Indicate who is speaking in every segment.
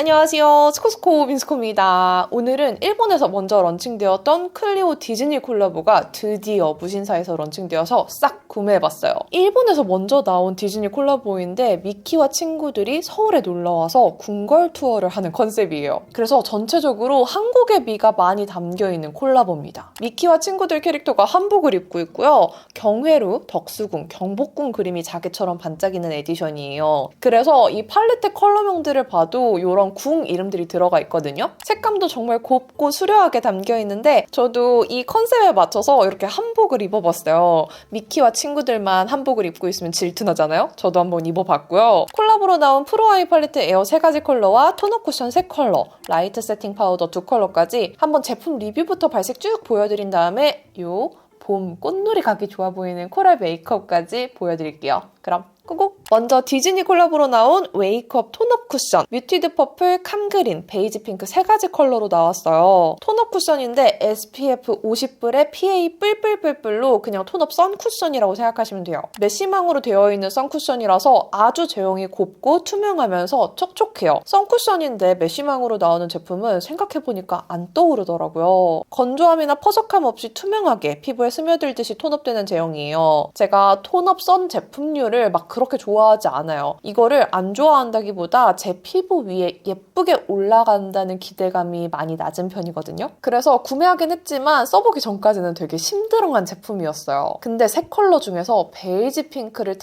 Speaker 1: 안녕하세요. 스코스코 민스코입니다. 오늘은 일본에서 먼저 런칭되었던 클리오 디즈니 콜라보가 드디어 무신사에서 런칭되어서 싹 구매해봤어요. 일본에서 먼저 나온 디즈니 콜라보인데 미키와 친구들이 서울에 놀러와서 궁궐 투어를 하는 컨셉이에요. 그래서 전체적으로 한국의 미가 많이 담겨있는 콜라보입니다. 미키와 친구들 캐릭터가 한복을 입고 있고요. 경회루, 덕수궁, 경복궁 그림이 자개처럼 반짝이는 에디션이에요. 그래서 이 팔레트 컬러명들을 봐도 이런 궁 이름들이 들어가 있거든요. 색감도 정말 곱고 수려하게 담겨 있는데 저도 이 컨셉에 맞춰서 이렇게 한복을 입어봤어요. 미키와 친구들만 한복을 입고 있으면 질투나잖아요. 저도 한번 입어봤고요. 콜라보로 나온 프로아이 팔레트 에어 3가지 컬러와 톤업 쿠션 3컬러, 라이트 세팅 파우더 2컬러까지 한번 제품 리뷰부터 발색 쭉 보여드린 다음에 요 봄 꽃놀이 가기 좋아 보이는 코랄 메이크업까지 보여드릴게요. 그럼 꾹꾹! 먼저 디즈니 콜라보로 나온 웨이크업 톤업 쿠션 뮤티드 퍼플, 캄그린, 베이지 핑크 3가지 컬러로 나왔어요. 톤업 쿠션인데 SPF 50불에 PA 뿔뿔뿔뿔로 그냥 톤업 선 쿠션이라고 생각하시면 돼요. 메쉬망으로 되어 있는 선 쿠션이라서 아주 제형이 곱고 투명하면서 촉촉해요. 선 쿠션인데 메쉬망으로 나오는 제품은 생각해보니까 안 떠오르더라고요. 건조함이나 퍼석함 없이 투명하게 피부에 스며들듯이 톤업되는 제형이에요. 제가 톤업 선 제품류를 막 그렇게 좋아하지 않아요. 이거를 안 좋아한다기보다 제 피부 위에 예쁘게 올라간다는 기대감이 많이 낮은 편이거든요. 그래서 구매하긴 했지만 써보기 전까지는 되게 심드렁한 제품이었어요. 근데 세 컬러 중에서 베이지 핑크를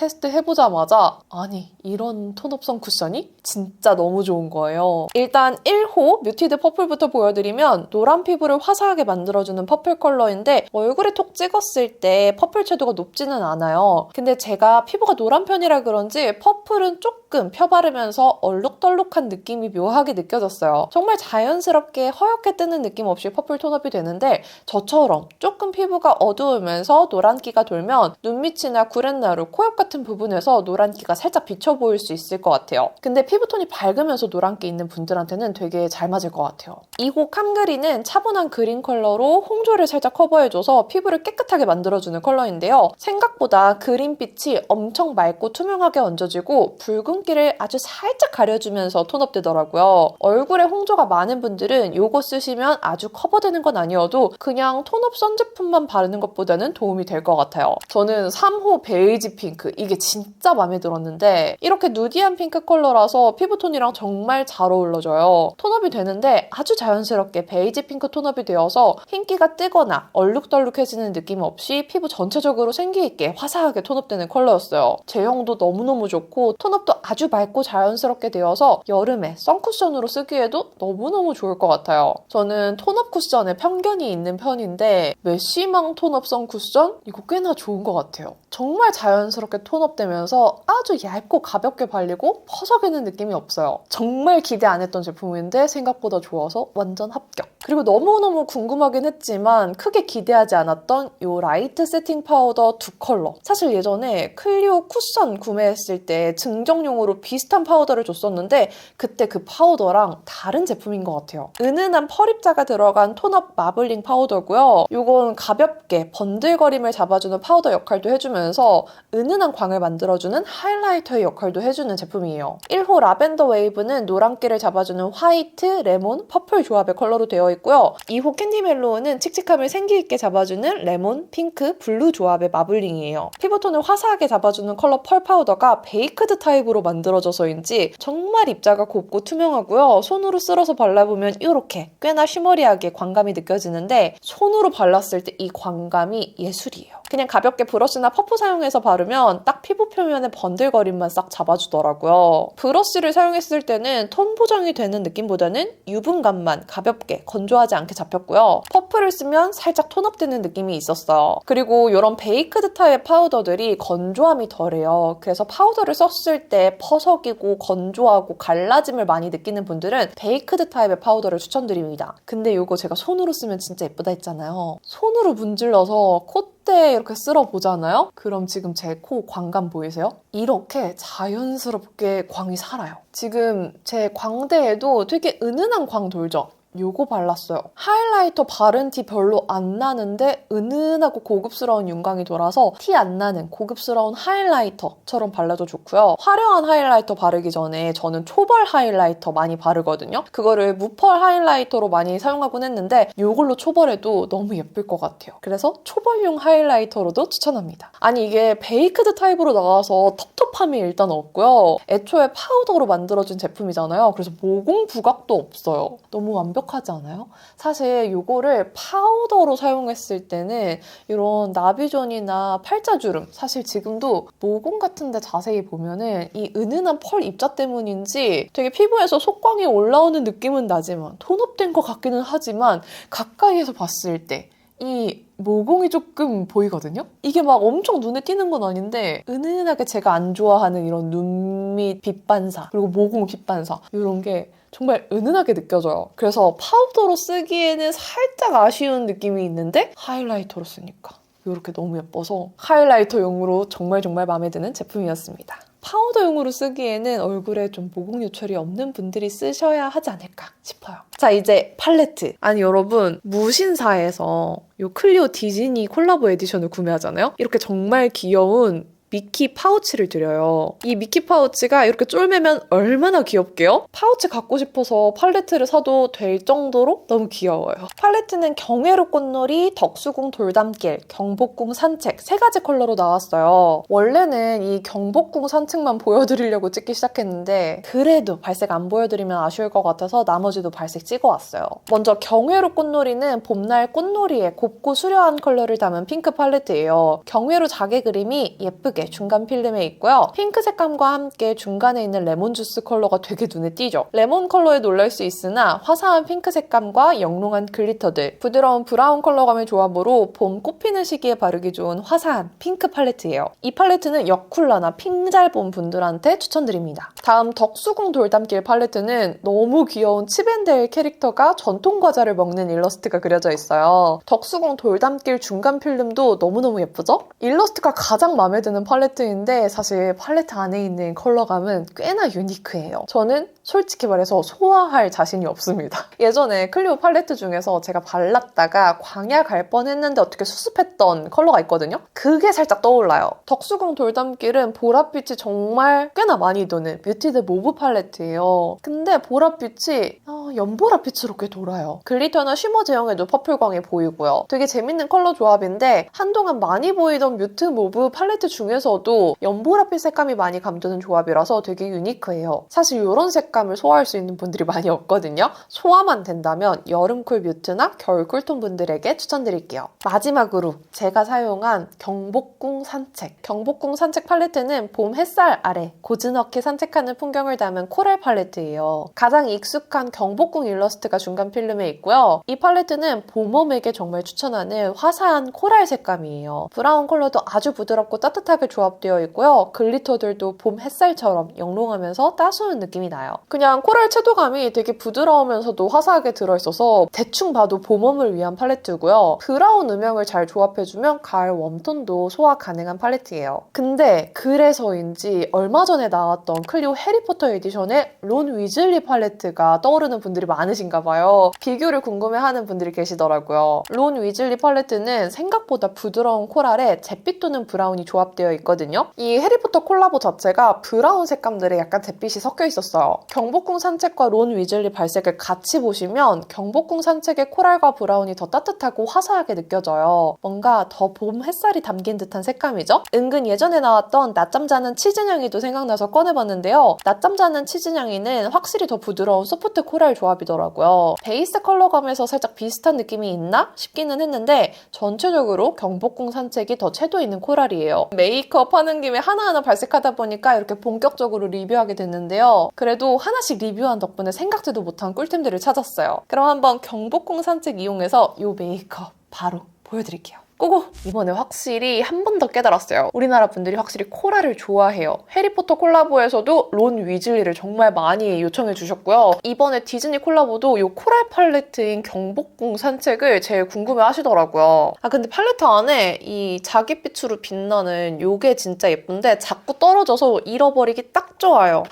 Speaker 1: 테스트해보자마자 아니 이런 톤업성 쿠션이 진짜 너무 좋은 거예요. 일단 1호 뮤티드 퍼플부터 보여드리면 노란 피부를 화사하게 만들어주는 퍼플 컬러인데 얼굴에 톡 찍었을 때 퍼플 채도가 높지는 않아요. 근데 제가 피부가 노란 편이라 그런지 퍼플은 조금 펴바르면서 얼룩덜룩한 느낌이 묘하게 느껴졌어요. 정말 자연스럽게 허옇게 뜨는 느낌 없이 퍼플 톤업이 되는데 저처럼 조금 피부가 어두우면서 노란기가 돌면 눈밑이나 구렛나루, 코옆 같은 부분에서 노란기가 살짝 비쳐 보일 수 있을 것 같아요. 근데 피부톤이 밝으면서 노란기 있는 분들한테는 되게 잘 맞을 것 같아요. 2호 캄그린은 차분한 그린 컬러로 홍조를 살짝 커버해줘서 피부를 깨끗하게 만들어주는 컬러인데요. 생각보다 그린빛이 엄청 맑고 투명하게 얹어지고 붉은기를 아주 살짝 가려주면서 톤업되더라고요. 얼굴에 홍조가 많은 분들은 이거 쓰시면 아주 커버되는 건 아니어도 그냥 톤업 선 제품만 바르는 것보다는 도움이 될 것 같아요. 저는 3호 베이지 핑크 이게 진짜 마음에 들었는데 이렇게 누디한 핑크 컬러라서 피부톤이랑 정말 잘 어울러져요. 톤업이 되는데 아주 자연스럽게 베이지 핑크 톤업이 되어서 흰기가 뜨거나 얼룩덜룩해지는 느낌 없이 피부 전체적으로 생기있게 화사하게 톤업되는 컬러였어요. 제형도 너무너무 좋고 톤업도 아주 맑고 자연스럽게 되어서 여름에 선쿠션으로 쓰기에도 너무너무 좋을 것 같아요. 저는 톤업 쿠션에 편견이 있는 편인데 메쉬망 톤업 선쿠션? 이거 꽤나 좋은 것 같아요. 정말 자연스럽게 톤업되면서 아주 얇고 가볍게 발리고 퍼석이는 느낌이 없어요. 정말 기대 안 했던 제품인데 생각보다 좋아서 완전 합격. 그리고 너무너무 궁금하긴 했지만 크게 기대하지 않았던 이 라이트 세팅 파우더 2컬러. 사실 예전에 클리오 쿠션 구매했을 때 증정용으로 비슷한 파우더를 줬었는데 그때 그 파우더랑 다른 제품인 것 같아요. 은은한 펄입자가 들어간 톤업 마블링 파우더고요. 이건 가볍게 번들거림을 잡아주는 파우더 역할도 해주면서 은은한 광을 만들어주는 하이라이터의 역할도 해주는 제품이에요. 1호 라벤더 웨이브는 노란기를 잡아주는 화이트, 레몬, 퍼플 조합의 컬러로 되어 있고요. 2호 캔디 멜로우는 칙칙함을 생기있게 잡아주는 레몬, 핑크, 블루 조합의 마블링이에요. 피부톤을 화사하게 잡아주는 컬러 펄 파우더가 베이크드 타입으로 만들어져서인지 정말 입자가 곱고 투명하고요. 손으로 쓸어서 발라보면 이렇게 꽤나 쉬머리하게 광감이 느껴지는데 손으로 발랐을 때 이 광감이 예술이에요. 그냥 가볍게 브러쉬나 퍼프 사용해서 바르면 딱 피부 표면의 번들거림만 싹 잡아주더라고요. 브러쉬를 사용했을 때는 톤 보정이 되는 느낌보다는 유분감만 가볍게 건조하지 않게 잡혔고요. 퍼프를 쓰면 살짝 톤업되는 느낌이 있었어요. 그리고 이런 베이크드 타입 파우더들이 건조함이 덜해요. 그래서 파우더를 썼을 때 퍼석이고 건조하고 갈라짐을 많이 느끼는 분들은 베이크드 타입의 파우더를 추천드립니다. 근데 이거 제가 손으로 쓰면 진짜 예쁘다 했잖아요. 손으로 문질러서 콧대에 이렇게 쓸어보잖아요? 그럼 지금 제 코 광감 보이세요? 이렇게 자연스럽게 광이 살아요. 지금 제 광대에도 되게 은은한 광 돌죠? 요거 발랐어요. 하이라이터 바른 티 별로 안 나는데 은은하고 고급스러운 윤광이 돌아서 티 안 나는 고급스러운 하이라이터처럼 발라도 좋고요. 화려한 하이라이터 바르기 전에 저는 초벌 하이라이터 많이 바르거든요. 그거를 무펄 하이라이터로 많이 사용하곤 했는데 요걸로 초벌해도 너무 예쁠 것 같아요. 그래서 초벌용 하이라이터로도 추천합니다. 아니 이게 베이크드 타입으로 나와서 텁텁함이 일단 없고요. 애초에 파우더로 만들어진 제품이잖아요. 그래서 모공 부각도 없어요. 너무 완벽하지 않아요? 사실 요거를 파우더로 사용했을 때는 이런 나비존이나 팔자주름, 사실 지금도 모공 같은데 자세히 보면은 이 은은한 펄 입자 때문인지 되게 피부에서 속광이 올라오는 느낌은 나지만 톤업된 것 같기는 하지만 가까이에서 봤을 때 이 모공이 조금 보이거든요? 이게 막 엄청 눈에 띄는 건 아닌데 은은하게 제가 안 좋아하는 이런 눈밑 빛반사 그리고 모공 빛반사 이런 게 정말 은은하게 느껴져요. 그래서 파우더로 쓰기에는 살짝 아쉬운 느낌이 있는데 하이라이터로 쓰니까 이렇게 너무 예뻐서 하이라이터용으로 정말 마음에 드는 제품이었습니다. 파우더용으로 쓰기에는 얼굴에 좀 모공 유출이 없는 분들이 쓰셔야 하지 않을까 싶어요. 자, 이제 팔레트. 아니 여러분, 무신사에서 이 클리오 디즈니 콜라보 에디션을 구매하잖아요? 이렇게 정말 귀여운 미키 파우치를 드려요. 이 미키 파우치가 이렇게 쫄매면 얼마나 귀엽게요? 파우치 갖고 싶어서 팔레트를 사도 될 정도로 너무 귀여워요. 팔레트는 경회로 꽃놀이, 덕수궁 돌담길, 경복궁 산책 세 가지 컬러로 나왔어요. 원래는 이 경복궁 산책만 보여드리려고 찍기 시작했는데 그래도 발색 안 보여드리면 아쉬울 것 같아서 나머지도 발색 찍어왔어요. 먼저 경회로 꽃놀이는 봄날 꽃놀이에 곱고 수려한 컬러를 담은 핑크 팔레트예요. 경회로 자개 그림이 예쁘게 중간 필름에 있고요. 핑크 색감과 함께 중간에 있는 레몬 주스 컬러가 되게 눈에 띄죠. 레몬 컬러에 놀랄 수 있으나 화사한 핑크 색감과 영롱한 글리터들, 부드러운 브라운 컬러감의 조합으로 봄 꽃피는 시기에 바르기 좋은 화사한 핑크 팔레트예요. 이 팔레트는 여쿨라나 핑잘 본 분들한테 추천드립니다. 다음 덕수궁 돌담길 팔레트는 너무 귀여운 칩앤데일 캐릭터가 전통 과자를 먹는 일러스트가 그려져 있어요. 덕수궁 돌담길 중간 필름도 너무너무 예쁘죠? 일러스트가 가장 마음에 드는 팔레트인데 사실 팔레트 안에 있는 컬러감은 꽤나 유니크해요. 저는 솔직히 말해서 소화할 자신이 없습니다. 예전에 클리오 팔레트 중에서 제가 발랐다가 광야 갈 뻔했는데 어떻게 수습했던 컬러가 있거든요? 그게 살짝 떠올라요. 덕수궁 돌담길은 보랏빛이 정말 꽤나 많이 도는 뮤티드 모브 팔레트예요. 근데 보랏빛이 연보랏빛으로 꽤 돌아요. 글리터나 쉬머 제형에도 퍼플광이 보이고요. 되게 재밌는 컬러 조합인데 한동안 많이 보이던 뮤트 모브 팔레트 중에서도 연보랏빛 색감이 많이 감도는 조합이라서 되게 유니크해요. 사실 이런 색감을 소화할 수 있는 분들이 많이 없거든요. 소화만 된다면 여름쿨 뮤트나 겨울쿨 톤 분들에게 추천드릴게요. 마지막으로 제가 사용한 경복궁 산책. 경복궁 산책 팔레트는 봄 햇살 아래 고즈넉히 산책하는 풍경을 담은 코랄 팔레트예요. 가장 익숙한 경복궁 일러스트가 중간 필름에 있고요. 이 팔레트는 봄웜에게 정말 추천하는 화사한 코랄 색감이에요. 브라운 컬러도 아주 부드럽고 따뜻하게 조합되어 있고요. 글리터들도 봄 햇살처럼 영롱하면서 따스운 느낌이 나요. 그냥 코랄 채도감이 되게 부드러우면서도 화사하게 들어있어서 대충 봐도 봄웜을 위한 팔레트고요. 브라운 음영을 잘 조합해주면 가을 웜톤도 소화 가능한 팔레트예요. 근데 그래서인지 얼마 전에 나왔던 클리오 해리포터 에디션의 론 위즐리 팔레트가 떠오르는 분들이 많으신가 봐요. 비교를 궁금해하는 분들이 계시더라고요. 론 위즐리 팔레트는 생각보다 부드러운 코랄에 잿빛 또는 브라운이 조합되어 있거든요. 이 해리포터 콜라보 자체가 브라운 색감들에 약간 잿빛이 섞여 있었어요. 경복궁 산책과 론 위즐리 발색을 같이 보시면 경복궁 산책의 코랄과 브라운이 더 따뜻하고 화사하게 느껴져요. 뭔가 더 봄 햇살이 담긴 듯한 색감이죠? 은근 예전에 나왔던 낮잠 자는 치즈냥이도 생각나서 꺼내봤는데요. 낮잠 자는 치즈냥이는 확실히 더 부드러운 소프트 코랄 조합이더라고요. 베이스 컬러감에서 살짝 비슷한 느낌이 있나 싶기는 했는데 전체적으로 경복궁 산책이 더 채도 있는 코랄이에요. 메이크업 하는 김에 하나하나 발색하다 보니까 이렇게 본격적으로 리뷰하게 됐는데요. 그래도 하나씩 리뷰한 덕분에 생각지도 못한 꿀템들을 찾았어요. 그럼 한번 경복궁 산책 이용해서 이 메이크업 바로 보여드릴게요. 꼬고! 이번에 확실히 한 번 더 깨달았어요. 우리나라 분들이 확실히 코랄을 좋아해요. 해리포터 콜라보에서도 론 위즐리를 정말 많이 요청해 주셨고요. 이번에 디즈니 콜라보도 이 코랄 팔레트인 경복궁 산책을 제일 궁금해 하시더라고요. 근데 팔레트 안에 이 자깃빛으로 빛나는 이게 진짜 예쁜데 자꾸 떨어져서 잃어버리기 딱 좋아요.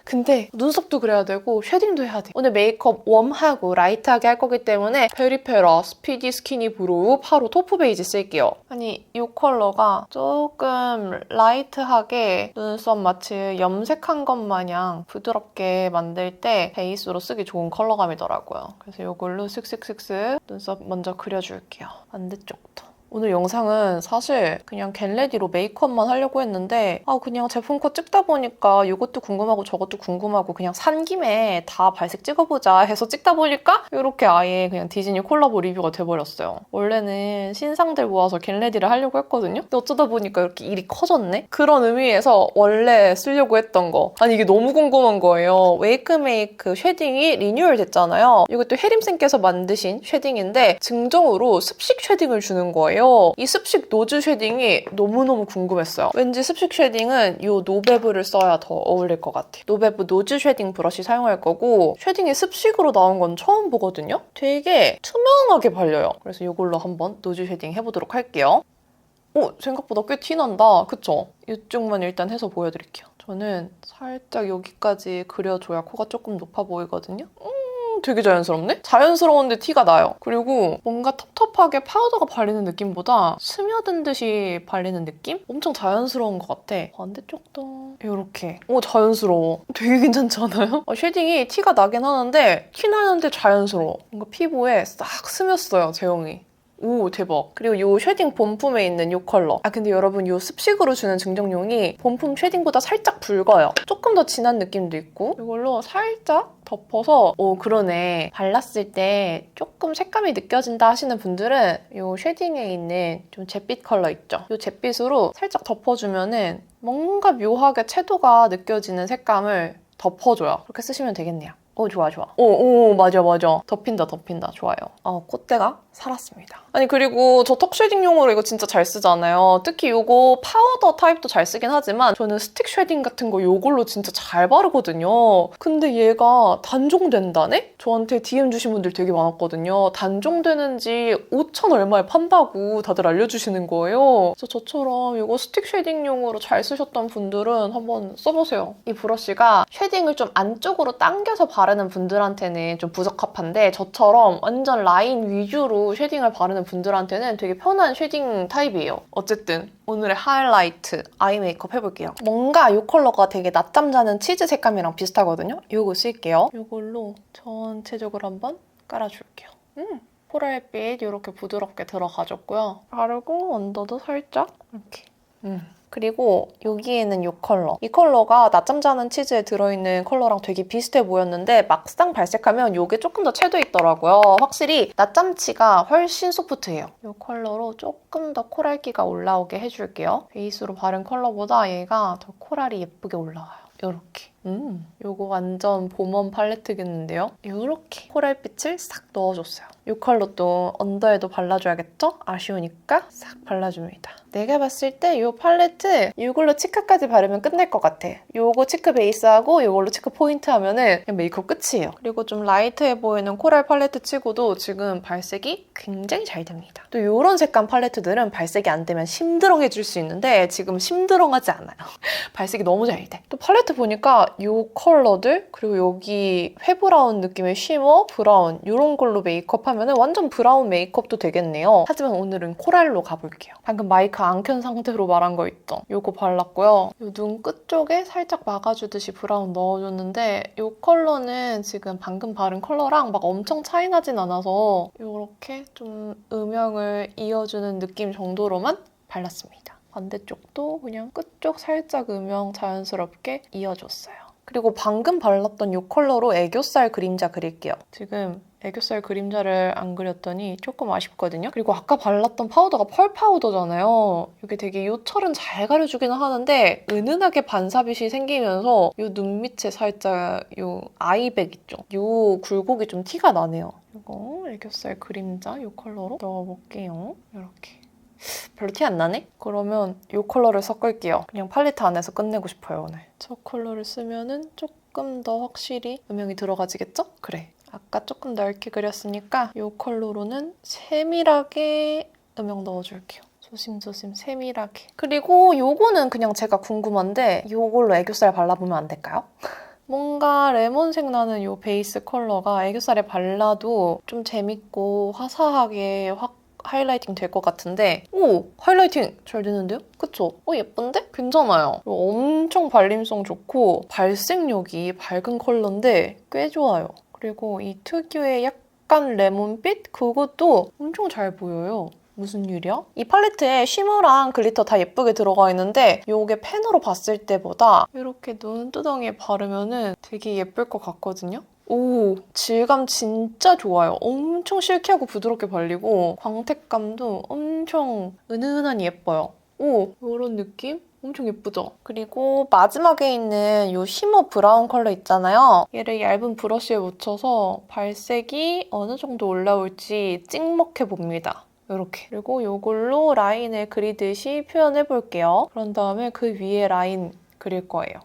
Speaker 1: 근데 눈썹도 그려야 되고 쉐딩도 해야 돼. 오늘 메이크업 웜하고 라이트하게 할 거기 때문에 베리페라 스피디 스키니 브로우 파로 토프 베이지 쓸게요. 아니 이 컬러가 조금 라이트하게 눈썹 마치 염색한 것 마냥 부드럽게 만들 때 베이스로 쓰기 좋은 컬러감이더라고요. 그래서 이걸로 슥슥슥슥 눈썹 먼저 그려줄게요. 반대쪽도. 오늘 영상은 사실 그냥 겟레디로 메이크업만 하려고 했는데 그냥 제품 컷 찍다 보니까 이것도 궁금하고 저것도 궁금하고 그냥 산 김에 다 발색 찍어보자 해서 찍다 보니까 이렇게 아예 그냥 디즈니 콜라보 리뷰가 돼버렸어요. 원래는 신상들 모아서 겟레디를 하려고 했거든요. 근데 어쩌다 보니까 이렇게 일이 커졌네? 그런 의미에서 원래 쓰려고 했던 거. 아니 이게 너무 궁금한 거예요. 웨이크메이크 쉐딩이 리뉴얼 됐잖아요. 이것도 혜림쌤께서 만드신 쉐딩인데 증정으로 습식 쉐딩을 주는 거예요. 이 습식 노즈 쉐딩이 너무너무 궁금했어요. 왠지 습식 쉐딩은 이 노베브를 써야 더 어울릴 것 같아요. 노베브 노즈 쉐딩 브러쉬 사용할 거고 쉐딩이 습식으로 나온 건 처음 보거든요? 되게 투명하게 발려요. 그래서 이걸로 한번 노즈 쉐딩 해보도록 할게요. 오! 생각보다 꽤 티난다. 그쵸? 이쪽만 일단 해서 보여드릴게요. 저는 살짝 여기까지 그려줘야 코가 조금 높아 보이거든요? 되게 자연스럽네? 자연스러운데 티가 나요. 그리고 뭔가 텁텁하게 파우더가 발리는 느낌보다 스며든 듯이 발리는 느낌? 엄청 자연스러운 것 같아. 반대쪽도 이렇게. 오, 자연스러워. 되게 괜찮지 않아요? 쉐딩이 티가 나긴 하는데 티 나는데 자연스러워. 뭔가 피부에 싹 스몄어요, 제형이. 오, 대박. 그리고 이 쉐딩 본품에 있는 이 컬러. 근데 여러분 이 습식으로 주는 증정용이 본품 쉐딩보다 살짝 붉어요. 조금 더 진한 느낌도 있고 이걸로 살짝 덮어서 그러네. 발랐을 때 조금 색감이 느껴진다 하시는 분들은 이 쉐딩에 있는 좀 잿빛 컬러 있죠? 이 잿빛으로 살짝 덮어주면은 뭔가 묘하게 채도가 느껴지는 색감을 덮어줘요. 그렇게 쓰시면 되겠네요. 좋아. 맞아. 덮인다. 좋아요. 콧대가 살았습니다. 아니, 그리고 저 턱 쉐딩용으로 이거 진짜 잘 쓰잖아요. 특히 이거 파우더 타입도 잘 쓰긴 하지만 저는 스틱 쉐딩 같은 거 이걸로 진짜 잘 바르거든요. 근데 얘가 단종된다네? 저한테 DM 주신 분들 되게 많았거든요. 단종되는지 5천 얼마에 판다고 다들 알려주시는 거예요. 그래서 저처럼 이거 스틱 쉐딩용으로 잘 쓰셨던 분들은 한번 써보세요. 이 브러쉬가 쉐딩을 좀 안쪽으로 당겨서 바르는 분들한테는 좀 부적합한데 저처럼 완전 라인 위주로 쉐딩을 바르는 분들한테는 되게 편한 쉐딩 타입이에요. 어쨌든 오늘의 하이라이트 아이 메이크업 해볼게요. 뭔가 이 컬러가 되게 낮잠 자는 치즈 색감이랑 비슷하거든요. 이거 쓸게요. 이걸로 전체적으로 한번 깔아줄게요. 코랄빛 이렇게 부드럽게 들어가줬고요. 바르고 언더도 살짝 이렇게. 그리고 여기에는 이 컬러. 이 컬러가 낮잠 자는 치즈에 들어있는 컬러랑 되게 비슷해 보였는데 막상 발색하면 이게 조금 더 채도 있더라고요. 확실히 낮잠치가 훨씬 소프트해요. 이 컬러로 조금 더 코랄기가 올라오게 해줄게요. 베이스로 바른 컬러보다 얘가 더 코랄이 예쁘게 올라와요. 이렇게. 이거 완전 봄웜 팔레트겠는데요? 이렇게 코랄빛을 싹 넣어줬어요. 이 컬러도 언더에도 발라줘야겠죠? 아쉬우니까 싹 발라줍니다. 내가 봤을 때 이 팔레트 이걸로 치크까지 바르면 끝날 것 같아. 이거 치크 베이스하고 이걸로 치크 포인트 하면은 그냥 메이크업 끝이에요. 그리고 좀 라이트해 보이는 코랄 팔레트 치고도 지금 발색이 굉장히 잘 됩니다. 또 이런 색감 팔레트들은 발색이 안 되면 심드렁해질 수 있는데 지금 심드렁하지 않아요. 발색이 너무 잘 돼. 또 팔레트 보니까 이 컬러들 그리고 여기 회브라운 느낌의 쉬머, 브라운 이런 걸로 메이크업하면 완전 브라운 메이크업도 되겠네요. 하지만 오늘은 코랄로 가볼게요. 방금 마이크 안 켠 상태로 말한 거 있죠? 이거 발랐고요. 이 눈 끝 쪽에 살짝 막아주듯이 브라운 넣어줬는데 이 컬러는 지금 방금 바른 컬러랑 막 엄청 차이 나진 않아서 이렇게 좀 음영을 이어주는 느낌 정도로만 발랐습니다. 반대쪽도 그냥 끝쪽 살짝 음영 자연스럽게 이어줬어요. 그리고 방금 발랐던 이 컬러로 애교살 그림자 그릴게요. 지금 애교살 그림자를 안 그렸더니 조금 아쉽거든요. 그리고 아까 발랐던 파우더가 펄 파우더잖아요. 이게 되게 이 철은 잘 가려주기는 하는데 은은하게 반사빛이 생기면서 이 눈 밑에 살짝 이 아이백 있죠? 이 굴곡이 좀 티가 나네요. 이거 애교살 그림자 이 컬러로 넣어볼게요. 이렇게. 별로 티 안 나네? 그러면 이 컬러를 섞을게요. 그냥 팔레트 안에서 끝내고 싶어요, 오늘. 저 컬러를 쓰면은 조금 더 확실히 음영이 들어가지겠죠? 그래. 아까 조금 넓게 그렸으니까 이 컬러로는 세밀하게 음영 넣어줄게요. 조심조심 세밀하게. 그리고 요거는 그냥 제가 궁금한데 이걸로 애교살 발라보면 안 될까요? 뭔가 레몬색 나는 이 베이스 컬러가 애교살에 발라도 좀 재밌고 화사하게 확 하이라이팅 될 것 같은데 오! 하이라이팅 잘 되는데요? 그쵸? 예쁜데? 괜찮아요. 엄청 발림성 좋고 발색력이 밝은 컬러인데 꽤 좋아요. 그리고 이 특유의 약간 레몬빛? 그것도 엄청 잘 보여요. 무슨 유리야? 이 팔레트에 쉬머랑 글리터 다 예쁘게 들어가 있는데 이게 펜으로 봤을 때보다 이렇게 눈두덩이에 바르면 되게 예쁠 것 같거든요? 오, 질감 진짜 좋아요. 엄청 실키하고 부드럽게 발리고 광택감도 엄청 은은하니 예뻐요. 오, 이런 느낌? 엄청 예쁘죠? 그리고 마지막에 있는 이 쉬머 브라운 컬러 있잖아요. 얘를 얇은 브러쉬에 묻혀서 발색이 어느 정도 올라올지 찍먹해봅니다. 이렇게. 그리고 이걸로 라인을 그리듯이 표현해볼게요. 그런 다음에 그 위에 라인 그릴 거예요.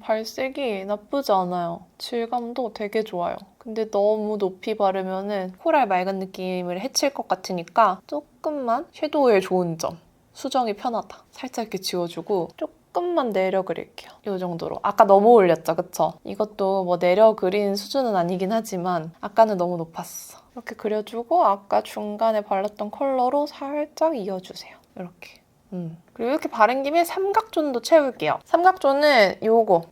Speaker 1: 발색이 나쁘지 않아요. 질감도 되게 좋아요. 근데 너무 높이 바르면 코랄 맑은 느낌을 해칠 것 같으니까 조금만 섀도우의 좋은 점. 수정이 편하다. 살짝 이렇게 지워주고 조금만 내려 그릴게요. 이 정도로. 아까 너무 올렸죠, 그쵸? 이것도 뭐 내려 그린 수준은 아니긴 하지만 아까는 너무 높았어. 이렇게 그려주고 아까 중간에 발랐던 컬러로 살짝 이어주세요. 이렇게. 그리고 이렇게 바른 김에 삼각존도 채울게요. 삼각존은 요거.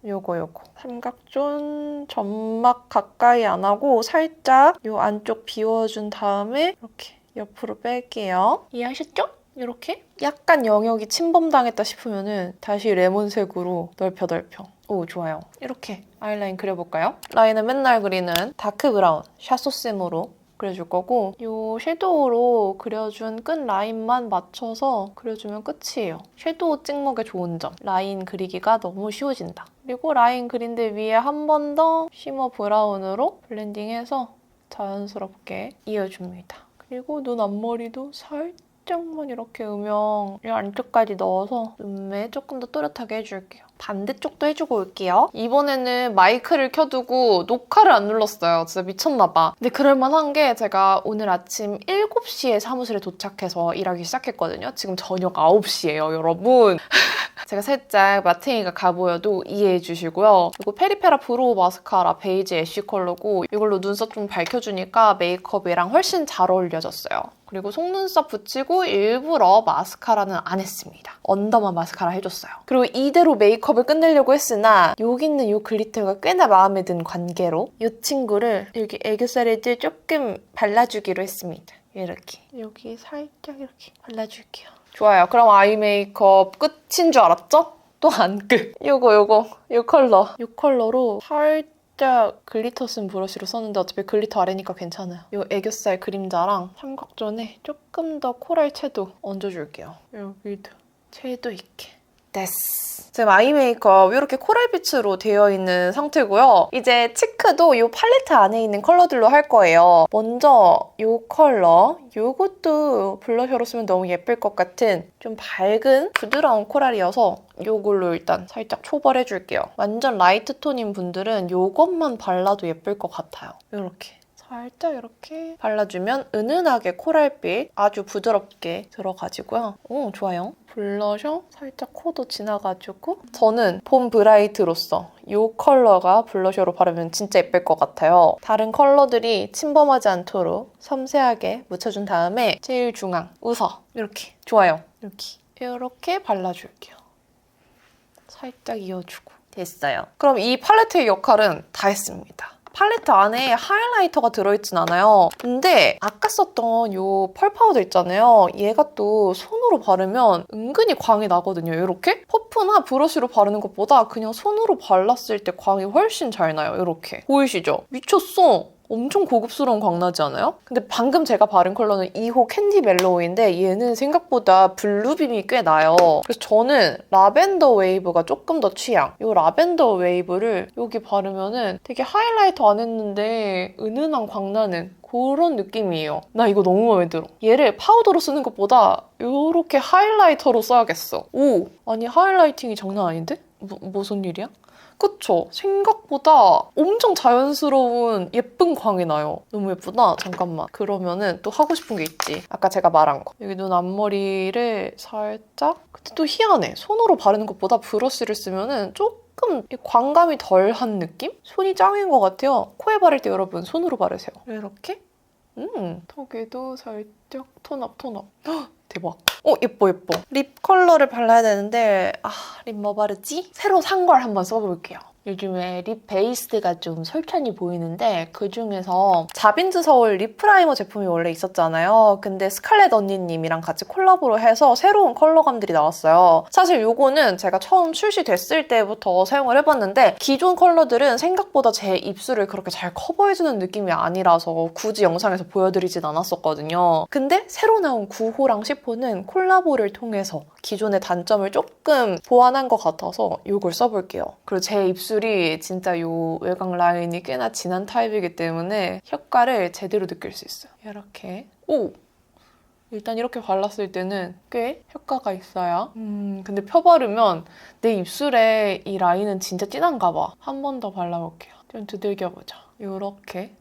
Speaker 1: 삼각존 점막 가까이 안 하고 살짝 요 안쪽 비워준 다음에 이렇게 옆으로 뺄게요. 이해하셨죠? 이렇게 약간 영역이 침범당했다 싶으면 다시 레몬색으로 넓혀. 오, 좋아요. 이렇게 아이라인 그려볼까요? 라인은 맨날 그리는 다크 브라운 샤소쌤으로 그려줄 거고 이 섀도우로 그려준 끝 라인만 맞춰서 그려주면 끝이에요. 섀도우 찍먹의 좋은 점. 라인 그리기가 너무 쉬워진다. 그리고 라인 그린 데 위에 한 번 더 쉬머 브라운으로 블렌딩해서 자연스럽게 이어줍니다. 그리고 눈 앞머리도 살짝만 이렇게 음영 이 안쪽까지 넣어서 눈매 조금 더 또렷하게 해줄게요. 반대쪽도 해주고 올게요. 이번에는 마이크를 켜두고 녹화를 안 눌렀어요. 진짜 미쳤나봐. 근데 그럴만한 게 제가 오늘 아침 7시에 사무실에 도착해서 일하기 시작했거든요. 지금 저녁 9시예요, 여러분. 제가 살짝 마탱이가 가보여도 이해해 주시고요. 그리고 페리페라 브로우 마스카라 베이지 애쉬 컬러고 이걸로 눈썹 좀 밝혀주니까 메이크업이랑 훨씬 잘 어울려졌어요. 그리고 속눈썹 붙이고 일부러 마스카라는 안 했습니다. 언더만 마스카라 해줬어요. 그리고 이대로 메이크업을 끝내려고 했으나 여기 있는 이 글리터가 꽤나 마음에 든 관계로 이 친구를 여기 애교살에 조금 발라주기로 했습니다. 이렇게. 여기 살짝 이렇게 발라줄게요. 좋아요. 그럼 아이 메이크업 끝인 줄 알았죠? 또 안 끝. 요 컬러. 이 컬러로 살짝 글리터 쓴 브러쉬로 썼는데 어차피 글리터 아래니까 괜찮아요. 이 애교살 그림자랑 삼각존에 조금 더 코랄 채도 얹어줄게요. 여기도 채도 있게. 됐어. 지금 아이 메이크업 이렇게 코랄빛으로 되어 있는 상태고요. 이제 치크도 이 팔레트 안에 있는 컬러들로 할 거예요. 먼저 이 컬러. 이것도 블러셔로 쓰면 너무 예쁠 것 같은 좀 밝은 부드러운 코랄이어서 이걸로 일단 살짝 초벌해줄게요. 완전 라이트 톤인 분들은 이것만 발라도 예쁠 것 같아요. 이렇게. 살짝 이렇게 발라주면 은은하게 코랄빛 아주 부드럽게 들어가지고요. 오, 좋아요. 블러셔 살짝 코도 지나가지고 저는 봄 브라이트로서 이 컬러가 블러셔로 바르면 진짜 예쁠 것 같아요. 다른 컬러들이 침범하지 않도록 섬세하게 묻혀준 다음에 제일 중앙 웃어. 이렇게. 좋아요. 이렇게 발라줄게요. 살짝 이어주고. 됐어요. 그럼 이 팔레트의 역할은 다 했습니다. 팔레트 안에 하이라이터가 들어있진 않아요. 근데 아까 썼던 이 펄 파우더 있잖아요. 얘가 또 손으로 바르면 은근히 광이 나거든요. 이렇게? 퍼프나 브러쉬로 바르는 것보다 그냥 손으로 발랐을 때 광이 훨씬 잘 나요. 이렇게. 보이시죠? 미쳤어. 엄청 고급스러운 광 나지 않아요? 근데 방금 제가 바른 컬러는 2호 캔디 멜로우인데 얘는 생각보다 블루빔이 꽤 나요. 그래서 저는 라벤더 웨이브가 조금 더 취향. 이 라벤더 웨이브를 여기 바르면은 되게 하이라이터 안 했는데 은은한 광 나는 그런 느낌이에요. 나 이거 너무 마음에 들어. 얘를 파우더로 쓰는 것보다 이렇게 하이라이터로 써야겠어. 오! 아니 하이라이팅이 장난 아닌데? 무슨 일이야? 그쵸? 생각보다 엄청 자연스러운 예쁜 광이 나요. 너무 예쁘다. 잠깐만. 그러면은 또 하고 싶은 게 있지. 아까 제가 말한 거. 여기 눈 앞머리를 살짝. 근데 또 희한해. 손으로 바르는 것보다 브러쉬를 쓰면은 조금 조금 광감이 덜한 느낌? 손이 짱인 것 같아요. 코에 바를 때 여러분 손으로 바르세요. 이렇게. 턱에도 살짝 톤업. 헉, 대박. 예뻐. 립 컬러를 발라야 되는데 립 뭐 바르지? 새로 산 걸 한번 써볼게요. 요즘에 립 베이스가 좀 솔찬히 보이는데 그중에서 자빈즈 서울 립 프라이머 제품이 원래 있었잖아요. 근데 스칼렛 언니님이랑 같이 콜라보로 해서 새로운 컬러감들이 나왔어요. 사실 요거는 제가 처음 출시됐을 때부터 사용을 해봤는데 기존 컬러들은 생각보다 제 입술을 그렇게 잘 커버해주는 느낌이 아니라서 굳이 영상에서 보여드리진 않았었거든요. 근데 새로 나온 9호랑 10호는 콜라보를 통해서 기존의 단점을 조금 보완한 것 같아서 이걸 써볼게요. 그리고 제 입술이 진짜 이 외곽 라인이 꽤나 진한 타입이기 때문에 효과를 제대로 느낄 수 있어요. 이렇게. 일단 이렇게 발랐을 때는 꽤 효과가 있어요. 근데 펴바르면 내 입술에 이 라인은 진짜 진한가 봐. 한 번 더 발라볼게요. 좀 두들겨보자. 이렇게.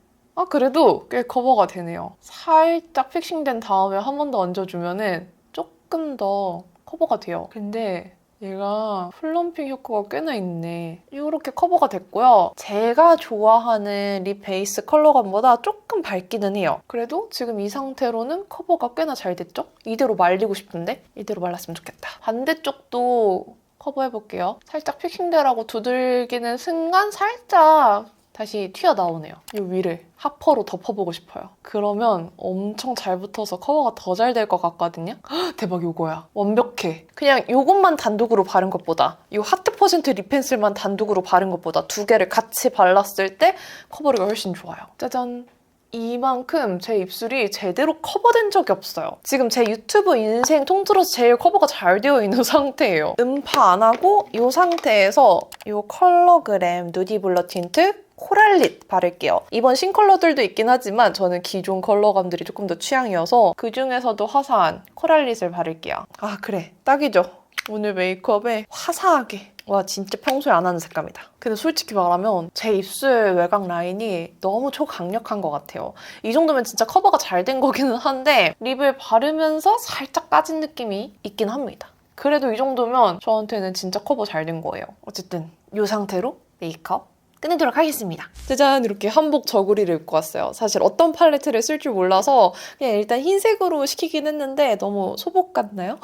Speaker 1: 그래도 꽤 커버가 되네요. 살짝 픽싱된 다음에 한 번 더 얹어주면은 조금 더 커버가 돼요. 근데 얘가 플럼핑 효과가 꽤나 있네. 이렇게 커버가 됐고요. 제가 좋아하는 립 베이스 컬러감보다 조금 밝기는 해요. 그래도 지금 이 상태로는 커버가 꽤나 잘 됐죠? 이대로 말리고 싶은데? 이대로 말랐으면 좋겠다. 반대쪽도 커버해볼게요. 살짝 픽싱되라고 두들기는 순간 살짝 다시 튀어나오네요. 이 위를 하퍼로 덮어보고 싶어요. 그러면 엄청 잘 붙어서 커버가 더 잘 될 것 같거든요? 헉, 대박 이거야. 완벽해. 그냥 이것만 단독으로 바른 것보다 이 하트 퍼센트 립 펜슬만 단독으로 바른 것보다 두 개를 같이 발랐을 때 커버력이 훨씬 좋아요. 짜잔. 이만큼 제 입술이 제대로 커버된 적이 없어요. 지금 제 유튜브 인생 통틀어서 제일 커버가 잘 되어 있는 상태예요. 음파 안 하고 이 상태에서 이 컬러그램 누디 블러 틴트 코랄릿 바를게요. 이번 신컬러들도 있긴 하지만 저는 기존 컬러감들이 조금 더 취향이어서 그중에서도 화사한 코랄릿을 바를게요. 그래. 딱이죠. 오늘 메이크업에 화사하게. 와 진짜 평소에 안 하는 색감이다. 근데 솔직히 말하면 제 입술 외곽 라인이 너무 초강력한 것 같아요. 이 정도면 진짜 커버가 잘 된 거기는 한데 립을 바르면서 살짝 빠진 느낌이 있긴 합니다. 그래도 이 정도면 저한테는 진짜 커버 잘 된 거예요. 어쨌든 이 상태로 메이크업 끝내도록 하겠습니다. 짜잔! 이렇게 한복 저고리를 입고 왔어요. 사실 어떤 팔레트를 쓸 줄 몰라서 그냥 일단 흰색으로 시키긴 했는데 너무 소복 같나요?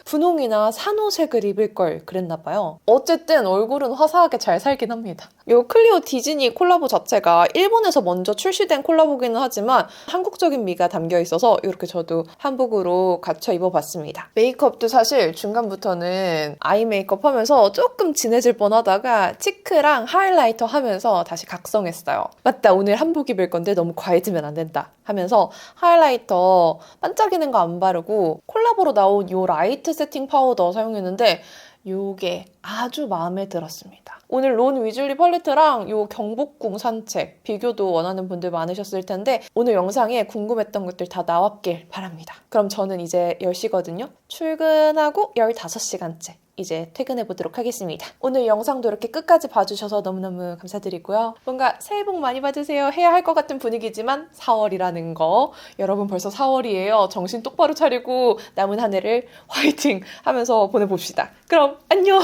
Speaker 1: 분홍이나 산호색을 입을 걸 그랬나 봐요. 어쨌든 얼굴은 화사하게 잘 살긴 합니다. 이 클리오 디즈니 콜라보 자체가 일본에서 먼저 출시된 콜라보기는 하지만 한국적인 미가 담겨 있어서 이렇게 저도 한복으로 갖춰 입어봤습니다. 메이크업도 사실 중간부터는 아이 메이크업 하면서 조금 진해질 뻔하다가 치크랑 하이라이터 하면서 다시 각성했어요. 맞다, 오늘 한복 입을 건데 너무 과해지면 안 된다 하면서 하이라이터 반짝이는 거 안 바르고 콜라보로 나온 이 라이트 세팅 파우더 사용했는데 이게 아주 마음에 들었습니다. 오늘 론 위즐리 팔레트랑 이 경복궁 산책 비교도 원하는 분들 많으셨을 텐데 오늘 영상에 궁금했던 것들 다 나왔길 바랍니다. 그럼 저는 이제 10시거든요. 출근하고 15시간째. 이제 퇴근해보도록 하겠습니다. 오늘 영상도 이렇게 끝까지 봐주셔서 너무너무 감사드리고요. 뭔가 새해 복 많이 받으세요 해야 할 것 같은 분위기지만 4월이라는 거. 여러분 벌써 4월이에요. 정신 똑바로 차리고 남은 한 해를 화이팅 하면서 보내봅시다. 그럼 안녕!